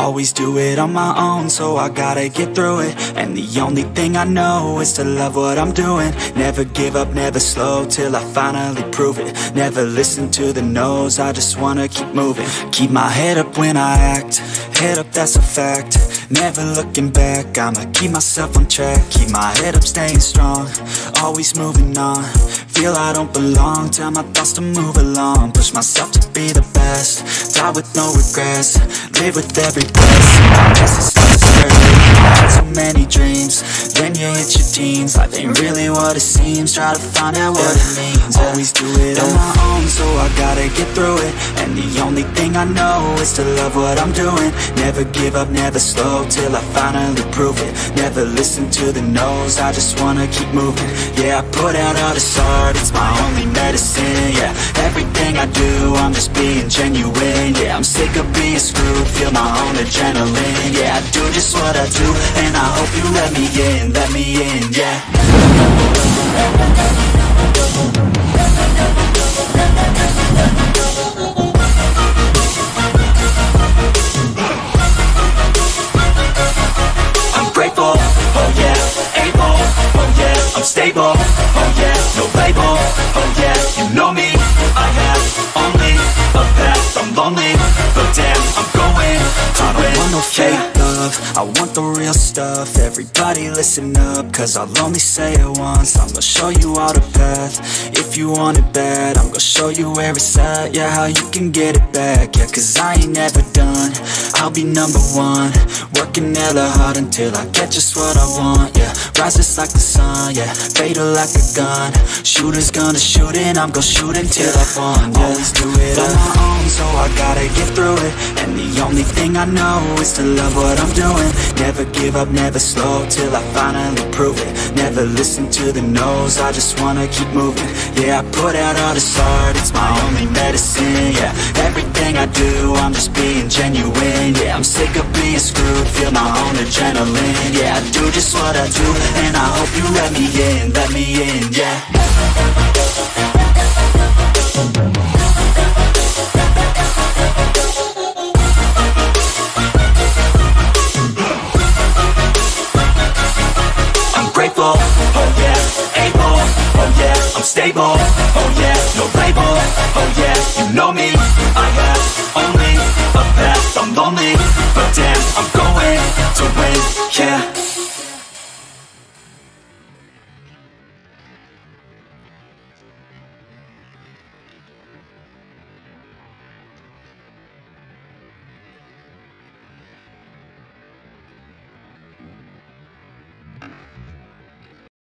Always do it on my own, so I gotta get through it. And the only thing I know is to love what I'm doing. Never give up, never slow, till I finally prove it. Never listen to the no's, I just wanna keep moving. Keep my head up when I act, head up, that's a fact. Never looking back, I'ma keep myself on track. Keep my head up, staying strong, always moving on. Feel I don't belong, tell my thoughts to move along. Push myself to be the best, die with no regrets. Live with every breath, guess it's not straight. So many dreams, then you hit your teens. Life ain't really what it seems, try to find out what it means. Always do it on my own, so I gotta get through it. And the only thing I know is to love what I'm doing. Never give up, never slow, till I finally prove it. Never listen to the no's, I just wanna keep moving. Yeah, I put out all this art, it's my only medicine. Yeah, everything I do, I'm just being genuine. Yeah, I'm sick of being screwed, feel my own adrenaline. Yeah, I do just what I do, and I hope you let me in, yeah. I'm grateful, oh yeah, able, oh yeah, I'm stable, oh yeah, no label, oh yeah, you know me, I have only a path, I'm lonely, but damn, I'm going to win. I don't want no fake love, I want the real stuff. Everybody listen up, cause I'll only say it once. I'm gonna show you all the path, if you want it bad. I'm gonna show you where it's at, yeah, how you can get it back. Yeah, cause I ain't never done, I'll be number one. Working hella hard until I get just what I want, yeah. Rises like the sun, yeah, fatal like a gun. Shooters gonna shoot and I'm gonna shoot until I won, yeah. Always do it on my own, so I gotta get through it. And the only thing I know is to love what I'm doing. Never give up, never slow, till I finally prove it. Never listen to the no's, I just wanna keep moving. Yeah, I put out all this art, it's my only medicine. Yeah, everything I do, I'm just being genuine. Yeah, I'm sick of being screwed, feel my own adrenaline. Yeah, I do just what I do, and I hope you let me in, yeah. I'm grateful, oh yeah, able, oh yeah, I'm stable, oh